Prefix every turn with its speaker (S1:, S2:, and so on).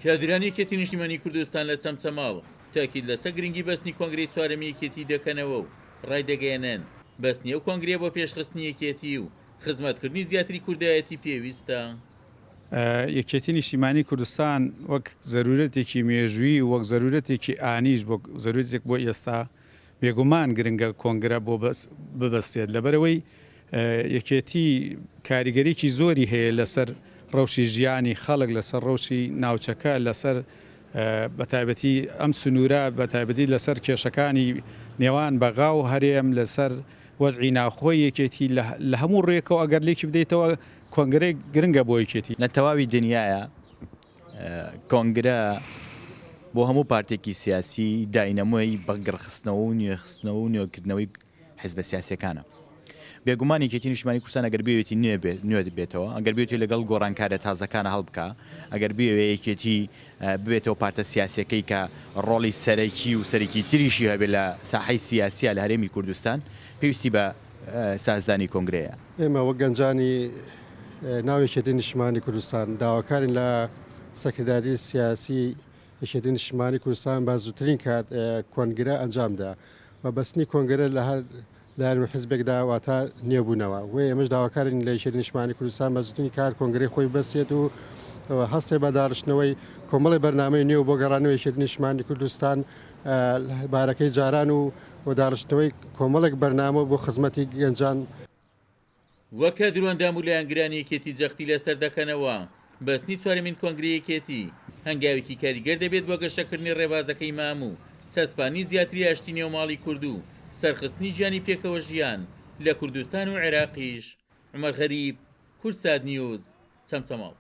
S1: کادرانی یەکێتی نیشتیمانی کوردستان لە چەمچەماڵ تاکید لەسەر گرنگی بەستنی کۆنگرەی چوارەمی یەکێتی دەکەنەوە و ڕایدەگەیەنن بەستنیە و کۆنگرێ بۆ پێشخستنی یەکێتی و خزمەتکردنی زیاتری کوردایەتی پێویستە.
S2: یەکێتی نیشتیمانی کوردستان وەک زەرورەتێکی مێژووی وەک زەرورەتێکی ئانیش بۆ زەرورەتێک بۆ ئێستا بێگومان گرنگە کۆنگرە بۆ ببەستێت لەبەرەوەی یەکێتی کاریگەریکی زۆری هەیە لەسەر ڕەوشی ژیانی خەڵک لەسەر ڕەوشی ناوچەکە لەسەر بەتایبەتی ئەم سنوورە بەتایبەتی لەسەر کێشەکانی نێوان بەغا و هەرێم لەسەر وەزعی ناوخۆی یەکێتی لە هەموو ڕێکەوە ئەگەر لێکی بدەیتەوە کۆنگرەی گرنگە بۆ یەکێتی
S3: لە تەواوی دنیاە کۆنگرە بۆ هەموو پارتێکی سیاسی داینەمۆی بەگڕخستنەوە و نوێخستنەوە و نوێکردنەوەی حیزبە سیاسیەکانە. بێگومان یەکێتی نیشتیمانی کوردستان ئەگەر بێتی نوێ بێتەوە ئەگەر بێتی لەگەڵ گۆڕانکارە تازەکانە هەڵبکە ئەگەر بێوێ یەکێتی ببێتەوە پارتە سیاسیەکەی کە ڕۆڵی سەرەکی و سەرێکی تریشی هەبێت لە ساحەی سیاسیە لە هەرێمی کوردستان پێویستی بە سازدانی کۆنگرەیە.
S4: ئێمە وەک گەنجانی ناوێکێتی نیشتیمانی کوردستان داواکارین لە سەکرداری سیاسی یەکێتی نیشتیمانی کوردستان بە زووترین کات کۆنگرە ئەنجامدا و بەستنی کۆنگرە لە هەر لایەن حزبێکدا واتە نێبوونەوە وێ ئێمەش داواکارین لە یەکێتی نیشتیمانی کوردستان بە زووترین کار کۆنگرەی خۆی بەسێت و هەستێ بە داڕشتنەوەی کۆمەڵی بەرنامەی نوێ بۆ گەڕانەوە یەکێتی نیشتیمانی کوردستان بارەکەی جاران و داڕشتنەوەی کۆمەڵێک بەرنامە بۆ خزمەتی گەنجان.
S1: وەکە درۆندام و لایەنگرانی یەکێتی جەختی لەسەر دەکەنەوە بەستنی چوارەمین کۆنگرەی یەکێتی هەنگاوێکی کاریگەر دەبێت بۆ گەشەکردنی ڕێبازەکەی مام و چەسپانی زیاتری ئاشتی نێوماڵی کورد و سەرخستنی ژیانی پێکەوە ژیان لە کوردستان و عێراقیش. عومەر غەریب، کورسات نیوز، چەمچەماڵ.